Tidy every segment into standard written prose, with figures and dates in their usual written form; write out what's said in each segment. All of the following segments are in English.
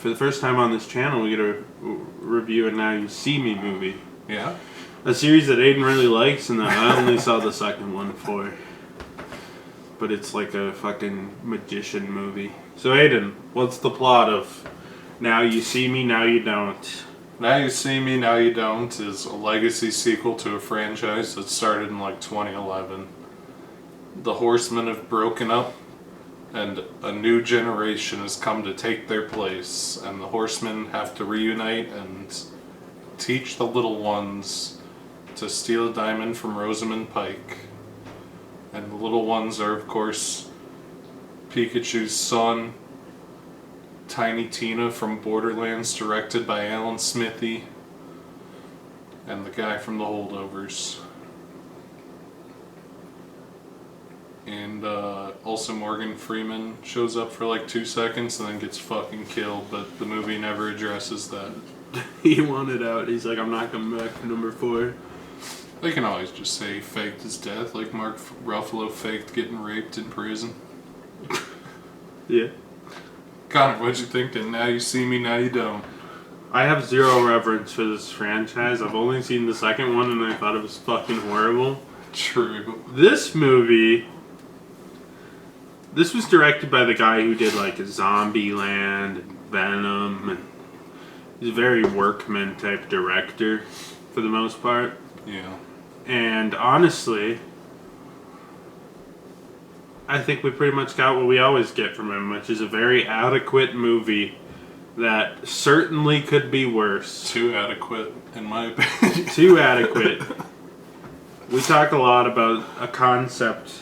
for the first time on this channel, we get a review a Now You See Me movie. Yeah? A series that Aiden really likes and that I only saw the second one for. But it's like a fucking magician movie. So Aiden, what's the plot of Now You See Me, Now You Don't? Now You See Me, Now You Don't is a legacy sequel to a franchise that started in like 2011. The Horsemen have broken up, and a new generation has come to take their place, and the Horsemen have to reunite and teach the little ones to steal a diamond from Rosamund Pike. And the little ones are, of course, Pikachu's son, Tiny Tina from Borderlands, directed by Alan Smithy, and the guy from The Holdovers. And also Morgan Freeman shows up for like 2 seconds and then gets fucking killed, but the movie never addresses that. He wanted out. He's like, I'm not coming back for number 4. They can always just say he faked his death, like Mark Ruffalo faked getting raped in prison. Yeah. Connor, what'd you think of Now You See Me, Now You Don't? I have zero reverence for this franchise. I've only seen the second one and I thought it was fucking horrible. True. This movie... This was directed by the guy who did like Zombieland and Venom, and he's a very workman type director for the most part. Yeah. And honestly, I think we pretty much got what we always get from him, which is a very adequate movie that certainly could be worse. Too adequate, in my opinion. Too adequate. We talk a lot about a concept,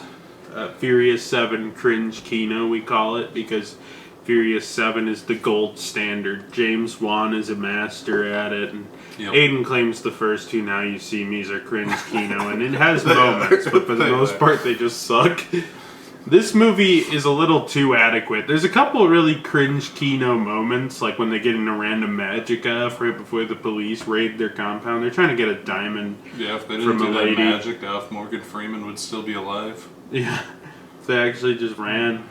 Furious 7 cringe kino, we call it, because Furious 7 is the gold standard. James Wan is a master at it, and Aiden claims the first two Now You See Me's are cringe kino, and it has moments, but for the most part they just suck. This movie is a little too adequate. There's a couple really cringe kino moments, like when they get in a random magic elf right before the police raid their compound. They're trying to get a diamond. Yeah, if they didn't do that magic elf, Morgan Freeman would still be alive. Yeah, if they actually just ran.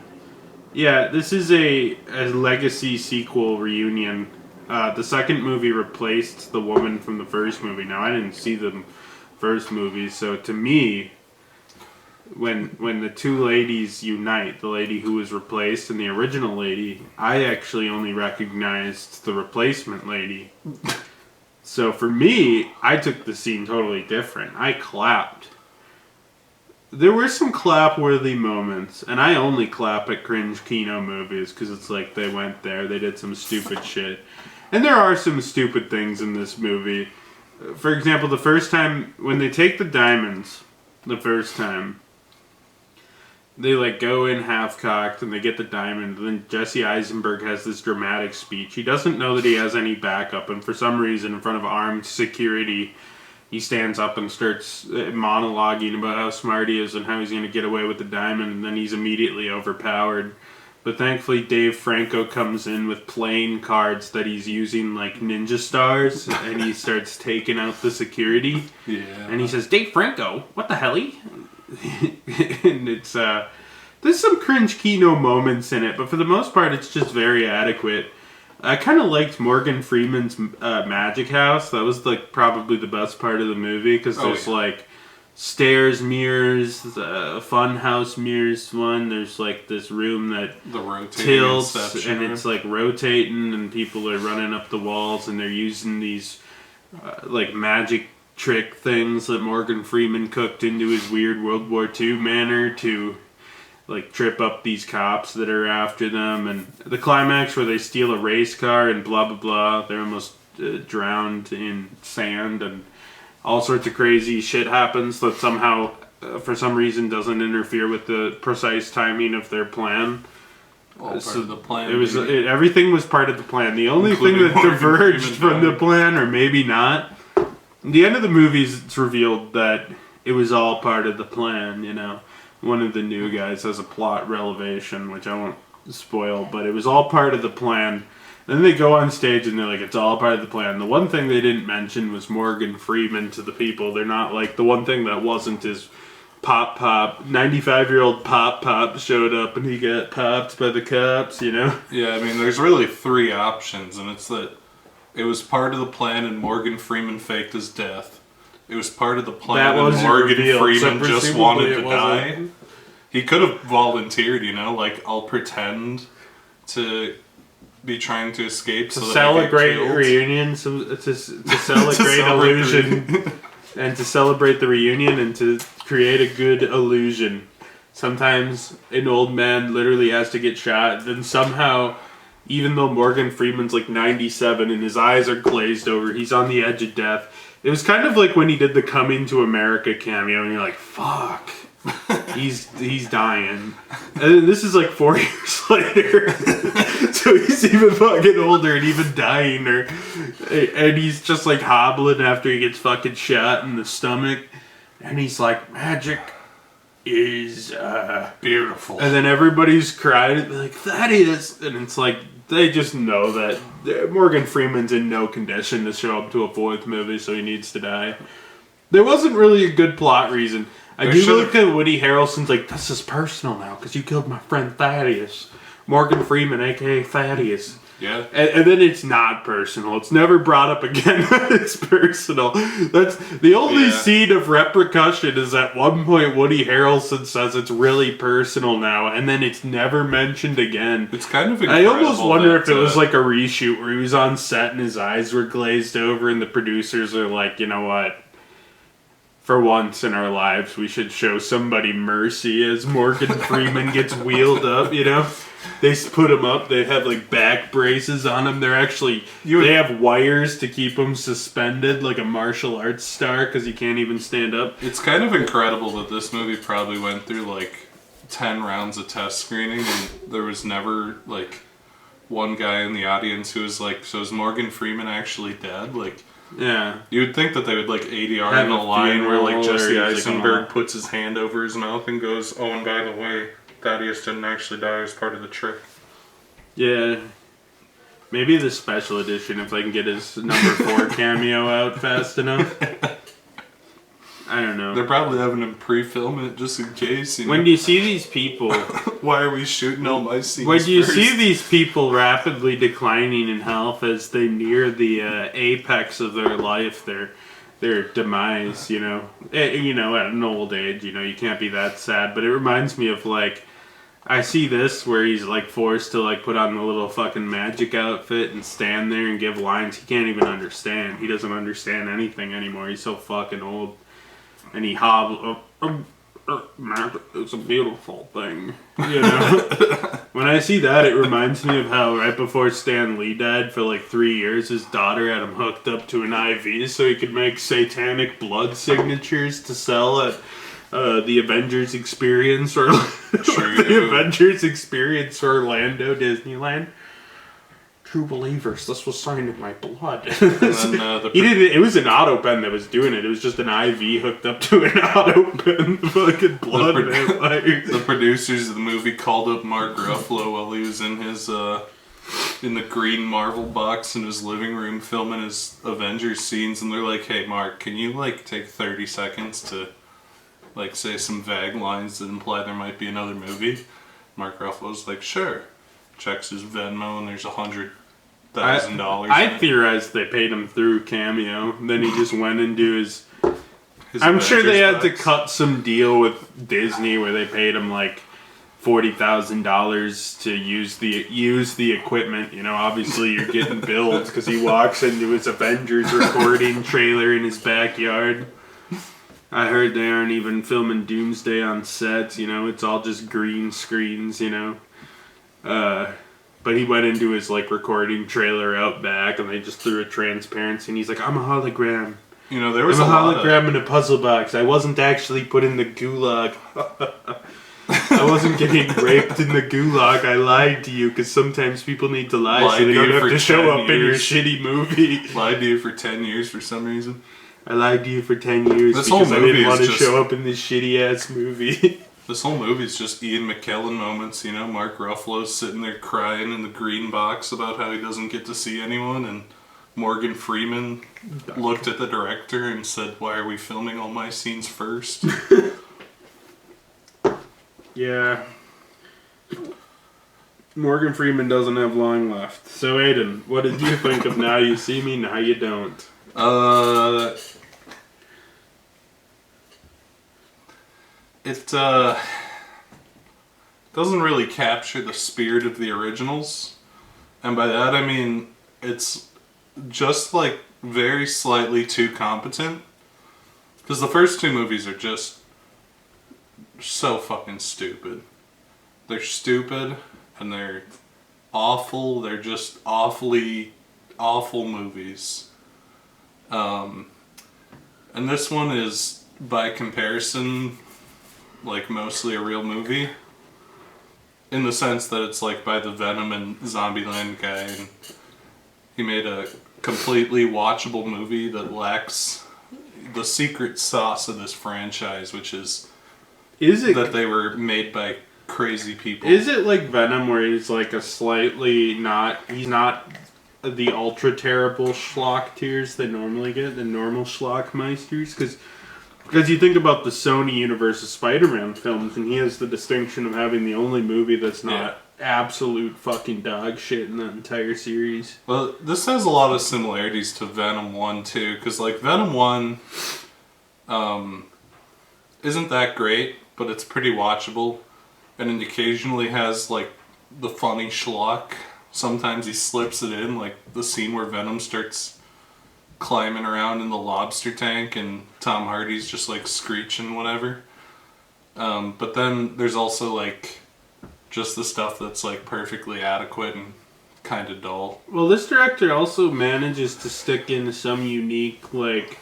Yeah, this is a legacy sequel reunion. The second movie replaced the woman from the first movie. Now, I didn't see the first movie, so to me, when the two ladies unite, the lady who was replaced and the original lady, I actually only recognized the replacement lady. So for me, I took the scene totally different. I clapped. There were some clap-worthy moments, and I only clap at cringe kino movies because it's like they went there, they did some stupid shit. And there are some stupid things in this movie. For example, the first time, when they take the diamonds, the first time, they like go in half-cocked and they get the diamond, and then Jesse Eisenberg has this dramatic speech. He doesn't know that he has any backup, and for some reason, in front of armed security, he stands up and starts monologuing about how smart he is and how he's going to get away with the diamond, and then he's immediately overpowered. But thankfully, Dave Franco comes in with playing cards that he's using like ninja stars, and he starts taking out the security. Yeah. And he says, "Dave Franco, what the hell?" And it's there's some cringe kino moments in it, but for the most part, it's just very adequate. I kind of liked Morgan Freeman's Magic House. That was like probably the best part of the movie because there's like stairs mirrors, fun house mirrors one. There's like this room that tilts and it's like rotating and people are running up the walls and they're using these like magic trick things that Morgan Freeman cooked into his weird World War II manner to like trip up these cops that are after them, and the climax where they steal a race car and blah blah blah, they're almost drowned in sand and all sorts of crazy shit happens that somehow for some reason doesn't interfere with the precise timing of their plan. All part of the plan. Everything was part of the plan. The only thing that diverged from the plan, or maybe not, at the end of the movie it's revealed that it was all part of the plan, you know. One of the new guys has a plot revelation, which I won't spoil, but it was all part of the plan. Then they go on stage and they're like, it's all part of the plan. The one thing they didn't mention was Morgan Freeman to the people. They're not like, the one thing that wasn't is Pop 95-year-old Pop showed up and he got popped by the cops, you know? Yeah, I mean, there's really 3 options, and it's that it was part of the plan and Morgan Freeman faked his death. It was part of the plan and Morgan Freeman just wanted to die. He could have volunteered, you know, like, I'll pretend to be trying to escape to so celebrate a reunion, to celebrate illusion, and to celebrate the reunion and to create a good illusion. Sometimes an old man literally has to get shot, then somehow, even though Morgan Freeman's like 97 and his eyes are glazed over, he's on the edge of death. It was kind of like when he did the Coming to America cameo, and you're like, fuck. He's dying. And this is like 4 years later. So he's even fucking older and even dying. And he's just like hobbling after he gets fucking shot in the stomach. And he's like, magic is beautiful. And then everybody's crying. They're like, Thaddeus. And it's like, they just know that Morgan Freeman's in no condition to show up to a 4th movie, so he needs to die. There wasn't really a good plot reason. I do look at Woody Harrelson's like, this is personal now, because you killed my friend Thaddeus. Morgan Freeman, a.k.a. Thaddeus. Yeah. And then it's not personal. It's never brought up again. It's personal. That's the only scene of repercussion is at one point Woody Harrelson says it's really personal now, and then it's never mentioned again. It's kind of incredible. I almost wonder if it was like a reshoot where he was on set and his eyes were glazed over and the producers are like, you know what? For once in our lives, we should show somebody mercy as Morgan Freeman gets wheeled up, you know? They put him up, they have like back braces on him. They're actually, they have wires to keep him suspended like a martial arts star because he can't even stand up. It's kind of incredible that this movie probably went through like 10 rounds of test screening and there was never like one guy in the audience who was like, so is Morgan Freeman actually dead? Like, yeah. You would think that they would like ADR in a line where like Jesse Eisenberg puts his hand over his mouth and goes, oh, and by the way, Thaddeus didn't actually die as part of the trick. Yeah. Maybe the special edition if I can get his number 4 cameo out fast enough. I don't know. They're probably having him pre-film it just in case. You know? When do you see these people... Why are we shooting all my scenes When you first? see these people rapidly declining in health as they near the apex of their life, their demise, you know, at an old age, you can't be that sad. But it reminds me of like, I see this where he's like forced to like put on the little fucking magic outfit and stand there and give lines he can't even understand. He doesn't understand anything anymore. He's so fucking old. And he hobbles. It's a beautiful thing, you know. When I see that, it reminds me of how right before Stan Lee died for like 3 years, his daughter had him hooked up to an IV so he could make satanic blood signatures to sell at the Avengers Experience or the Avengers Experience Orlando Disneyland. True believers, this was signed in my blood. Then, he did it. It was an auto pen that was doing it. It was just an IV hooked up to an auto pen. Fucking blood vampires. The producers of the movie called up Mark Ruffalo while he was in his in the green Marvel box in his living room filming his Avengers scenes, and they're like, "Hey, Mark, can you like take 30 seconds to like say some vague lines that imply there might be another movie?" Mark Ruffalo's like, "Sure." Checks his Venmo and there's $100,000. I theorized they paid him through Cameo. Then he just went into his I'm sure they had to cut some deal with Disney where they paid him like $40,000 to use the equipment. Obviously you're getting billed because he walks into his Avengers recording trailer in his backyard. I heard they aren't even filming Doomsday on sets. It's all just green screens. But he went into his like recording trailer out back, and they just threw a transparency, and he's like, "I'm a hologram. There was I'm a hologram in a puzzle box. I wasn't actually put in the gulag. I wasn't getting raped in the gulag. I lied to you because sometimes people need to lie so they don't have to show up in your shitty movie. Lied to you for 10 years for some reason. I lied to you for 10 years because I didn't want to show up in this shitty ass movie." This whole movie's just Ian McKellen moments, Mark Ruffalo's sitting there crying in the green box about how he doesn't get to see anyone, and Morgan Freeman looked at the director and said, "Why are we filming all my scenes first?" Yeah. Morgan Freeman doesn't have long left. So, Aiden, what did you think of Now You See Me, Now You Don't? It doesn't really capture the spirit of the originals. And by that I mean it's just like very slightly too competent. Because the first two movies are just so fucking stupid. They're stupid and they're awful. They're just awfully awful movies. And this one is, by comparison, like mostly a real movie. In the sense that it's like by the Venom and Zombieland guy, and he made a completely watchable movie that lacks the secret sauce of this franchise, which is it that they were made by crazy people. Is it like Venom, where he's like a slightly he's not the ultra terrible schlock tiers they normally get, the normal schlock meisters? Because you think about the Sony universe of Spider-Man films, and he has the distinction of having the only movie that's not absolute fucking dog shit in the entire series. Well, this has a lot of similarities to Venom 1 too, because like Venom 1 isn't that great, but it's pretty watchable, and it occasionally has like the funny schlock. Sometimes he slips it in, like the scene where Venom starts climbing around in the lobster tank and Tom Hardy's just like screeching whatever. But then there's also like just the stuff that's like perfectly adequate and kind of dull. Well, this director also manages to stick in some unique, like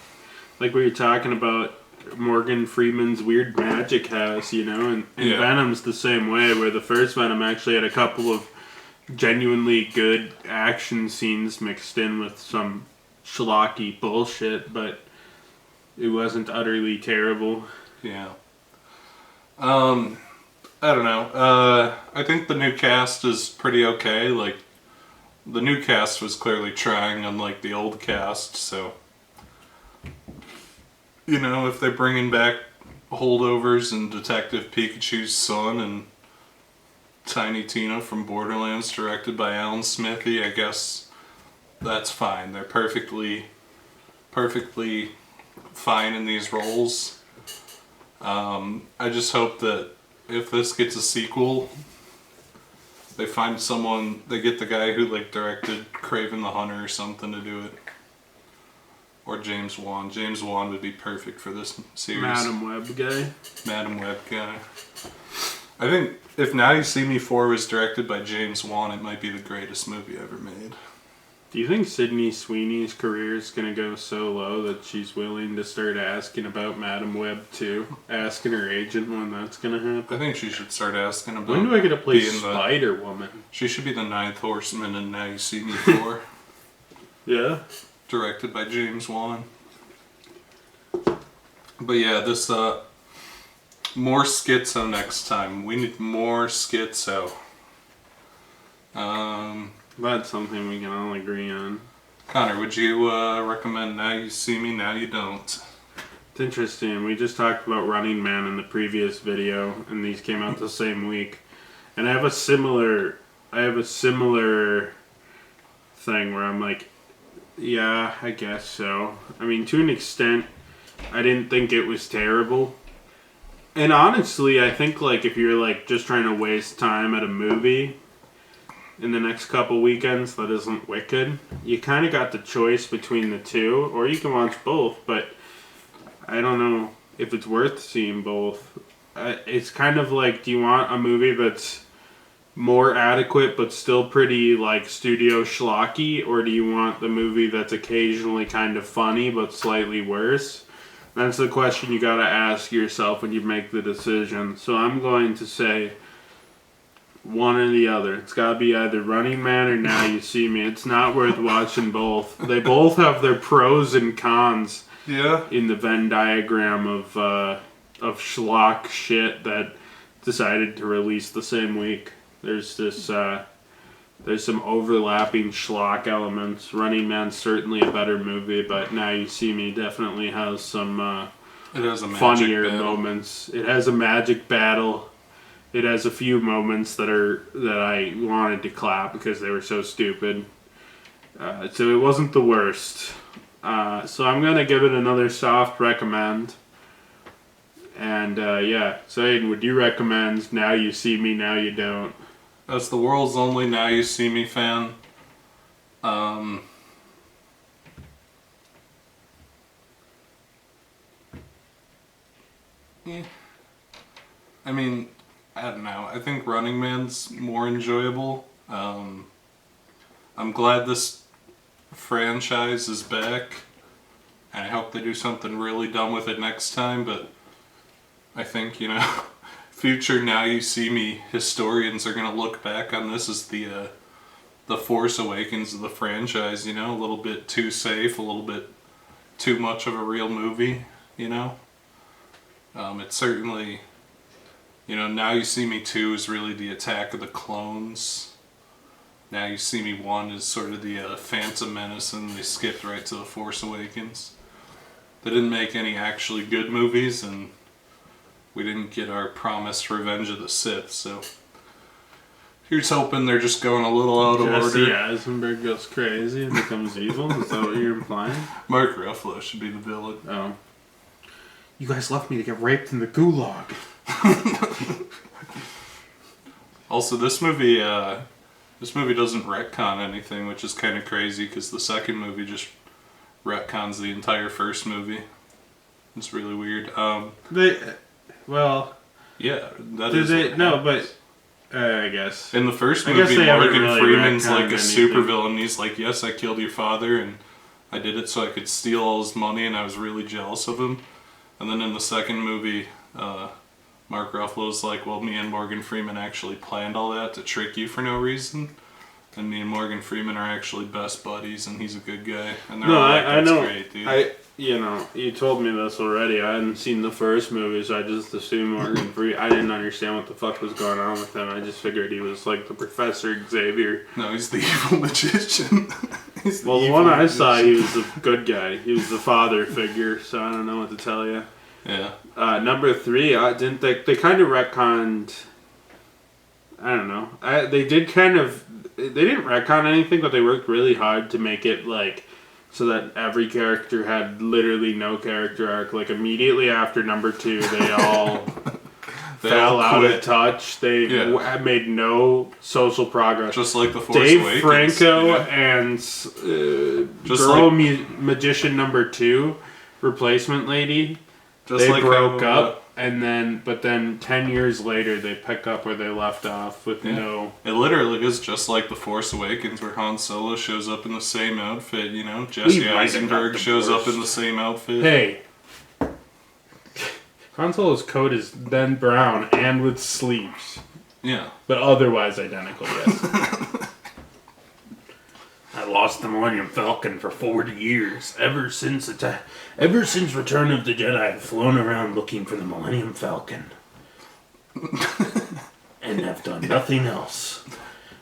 what you're talking about, Morgan Freeman's weird magic house, you know, and Venom's the same way, where the first Venom actually had a couple of genuinely good action scenes mixed in with some schlocky bullshit, but it wasn't utterly terrible. Yeah. I don't know. I think the new cast is pretty okay. Like, the new cast was clearly trying, unlike the old cast, so... You know, if they're bringing back holdovers and Detective Pikachu's son and Tiny Tina from Borderlands, directed by Alan Smithy, I guess that's fine. They're perfectly fine in these roles. I just hope that if this gets a sequel, they find someone, they get the guy who like directed Kraven the Hunter or something to do it. Or James Wan. James Wan would be perfect for this series. Madam Web guy. Madam Web guy. I think if Now You See Me 4 was directed by James Wan, it might be the greatest movie ever made. Do you think Sydney Sweeney's career is going to go so low that she's willing to start asking about Madam Web too? Asking her agent when that's going to happen? I think she should start asking about... When do I get to play Spider-Woman? She should be the ninth horseman in Now You See Me 4. Yeah? Directed by James Wan. But yeah, this, more schizo next time. We need more schizo. That's something we can all agree on. Connor, would you recommend Now You See Me, Now You Don't? It's interesting. We just talked about Running Man in the previous video, and these came out the same week. And I have a similar thing where I'm like, yeah, I guess so. I mean, to an extent, I didn't think it was terrible. And honestly, I think like if you're like just trying to waste time at a movie in the next couple weekends that isn't Wicked, you kind of got the choice between the two, or you can watch both, but I don't know if it's worth seeing both. It's kind of like, do you want a movie that's more adequate but still pretty like studio schlocky, or do you want the movie that's occasionally kind of funny but slightly worse? That's the question you gotta ask yourself when you make the decision. So I'm going to say one or the other. It's gotta be either Running Man or Now You See Me. It's not worth watching both. They both have their pros and cons. Yeah. In the Venn diagram of schlock shit that decided to release the same week. There's some overlapping schlock elements. Running Man's certainly a better movie, but Now You See Me definitely has some it has a funnier battle. moments. It has a magic battle. It has a few moments that I wanted to clap because they were so stupid. So it wasn't the worst. So I'm gonna give it another soft recommend. And yeah, so Aiden, would you recommend Now You See Me, Now You Don't? As the world's only Now You See Me fan, yeah. I mean, I don't know. I think Running Man's more enjoyable. I'm glad this franchise is back, and I hope they do something really dumb with it next time, but I think, future Now You See Me historians are going to look back on this as the Force Awakens of the franchise, a little bit too safe, a little bit too much of a real movie, It's certainly, Now You See Me 2 is really the Attack of the Clones. Now You See Me 1 is sort of the Phantom Menace, and they skipped right to the Force Awakens. They didn't make any actually good movies, and we didn't get our promised Revenge of the Sith, so here's hoping they're just going a little out of order. Jesse Eisenberg goes crazy and becomes evil? Is that what you're implying? Mark Ruffalo should be the villain. Oh. You guys left me to get raped in the gulag. Also, this movie doesn't retcon anything, which is kind of crazy, because the second movie just retcons the entire first movie. It's really weird. Yeah, that is. No, but I guess in the first I guess movie, they haven't Morgan really Freeman's like a retconned anything. supervillain. He's like, "Yes, I killed your father, and I did it so I could steal all his money, and I was really jealous of him." And then in the second movie, Mark Ruffalo's like, "Well, me and Morgan Freeman actually planned all that to trick you for no reason, and me and Morgan Freeman are actually best buddies, and he's a good guy." And they're all like, "That's great, dude." You told me this already. I hadn't seen the first movie, so I just assumed Morgan Freeman. I didn't understand what the fuck was going on with him. I just figured he was like the Professor Xavier. No, he's the evil magician. The one I saw, he was the good guy. He was the father figure, so I don't know what to tell you. Yeah. Number 3, they kind of retconned. I don't know. They didn't retcon anything, but they worked really hard to make it like so that every character had literally no character arc. Like immediately after number 2, they all fell out of touch. They made no social progress. Just like the Force Dave Awakens. Franco and magician number 2, replacement lady. Just they like broke up, but then 10 years later they pick up where they left off with no. It literally is just like the Force Awakens, where Han Solo shows up in the same outfit. Jesse Eisenberg shows up in the same outfit. Hey, Han Solo's coat is then brown and with sleeves. Yeah, but otherwise identical. Yes. I lost the Millennium Falcon for 40 years. Ever since Return of the Jedi, I've flown around looking for the Millennium Falcon. And I've done nothing else.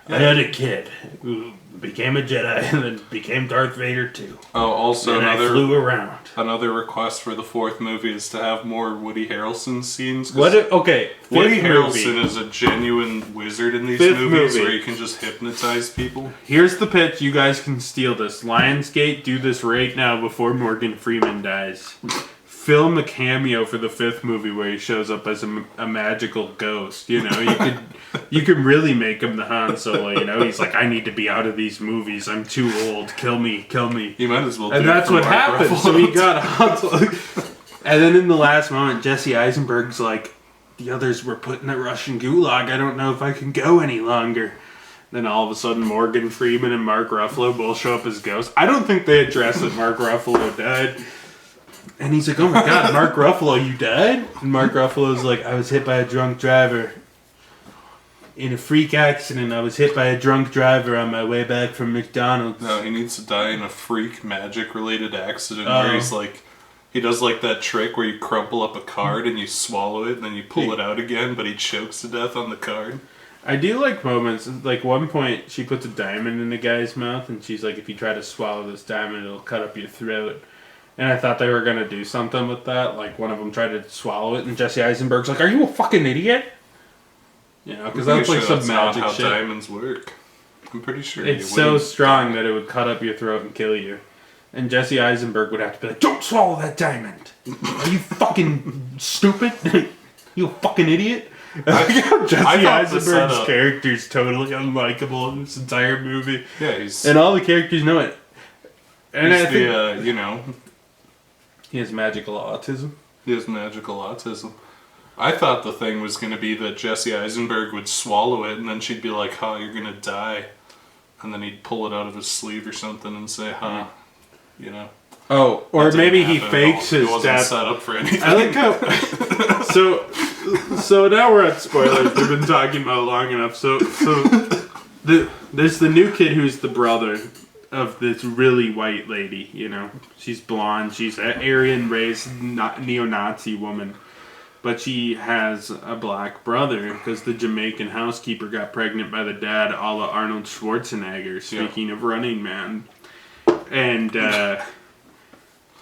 I had a kid who became a Jedi and then became Darth Vader too. Oh, also and I flew around. Another request for the 4th movie is to have more Woody Harrelson scenes. Woody Harrelson is a genuine wizard in these movies where he can just hypnotize people. Here's the pitch. You guys can steal this. Lionsgate, do this right now before Morgan Freeman dies. Film a cameo for the 5th movie where he shows up as a magical ghost. You can really make him the Han Solo. He's like, I need to be out of these movies. I'm too old. Kill me. You might as well. And that's what happened. So he got Han Solo. And then in the last moment, Jesse Eisenberg's like, the others were put in the Russian gulag. I don't know if I can go any longer. Then all of a sudden, Morgan Freeman and Mark Ruffalo both show up as ghosts. I don't think they address that Mark Ruffalo died. And he's like, oh my god, Mark Ruffalo, you died? And Mark Ruffalo's like, I was hit by a drunk driver. In a freak accident, I was hit by a drunk driver on my way back from McDonald's. No, he needs to die in a freak magic-related accident where he's like... He does like that trick where you crumple up a card and you swallow it and then you pull it out again, but he chokes to death on the card. I do like moments, like one point she puts a diamond in a guy's mouth and she's like, if you try to swallow this diamond, it'll cut up your throat. And I thought they were going to do something with that. Like, one of them tried to swallow it, and Jesse Eisenberg's like, are you a fucking idiot? You know, because that's like some magic not how shit. diamonds work. I'm pretty sure It's so strong that it would cut up your throat and kill you. And Jesse Eisenberg would have to be like, "Don't swallow that diamond! Are you fucking stupid? You fucking idiot!" Jesse Eisenberg's character's totally unlikable in this entire movie. Yeah, and all the characters know it. And he's I think you know, he has magical autism. He has magical autism. I thought the thing was going to be that Jesse Eisenberg would swallow it, and then she'd be like, "Huh, you're gonna die," and then he'd pull it out of his sleeve or something and say, "Huh." You know. Oh, or maybe he fakes his death. Set up for anything. I like how. So now we're at spoilers. We've been talking about it long enough. So there's the new kid who's the brother of this really white lady. You know, she's blonde. She's an Aryan race, neo-Nazi woman, but she has a black brother because the Jamaican housekeeper got pregnant by the dad, a la Arnold Schwarzenegger. Speaking of Running Man. And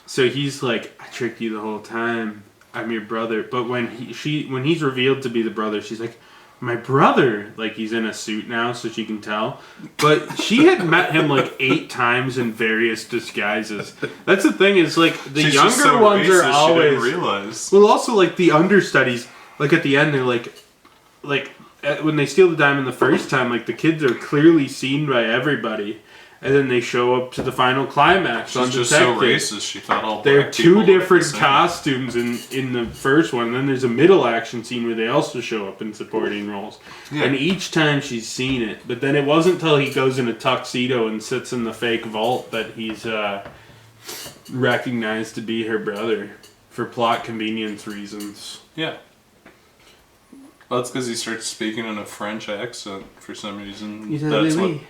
so he's like, "I tricked you the whole time. I'm your brother." But when he's revealed to be the brother, she's like, "My brother!" Like he's in a suit now, so she can tell. But she had met him like 8 times in various disguises. That's the thing is like the younger ones are always. She didn't realize. Well, also like the understudies, like at the end they're like when they steal the diamond the first time, like the kids are clearly seen by everybody. And then they show up to the final climax. She's just so racist. She thought all there are 2 different costumes in the first one. And then there's a middle action scene where they also show up in supporting roles. Yeah. And each time she's seen it. But then it wasn't until he goes in a tuxedo and sits in the fake vault that he's recognized to be her brother for plot convenience reasons. Yeah. Well, that's because he starts speaking in a French accent for some reason. That's what.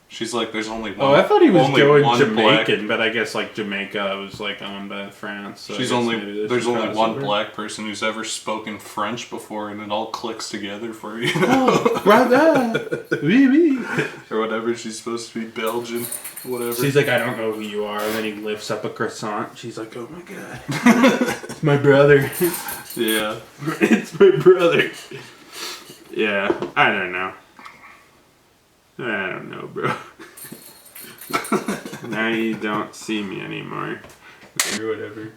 She's like, there's only one. Oh, I thought he was going Jamaican, but I guess like Jamaica was like owned by France. So there's only one black person who's ever spoken French before, and it all clicks together for you. Oh, brother, oui, oui. Or whatever. She's supposed to be Belgian, whatever. She's like, "I don't know who you are," and then he lifts up a croissant. She's like, "Oh my god, it's my brother." Yeah, it's my brother. Yeah, I don't know. I don't know, bro. Now you don't see me anymore. Or whatever.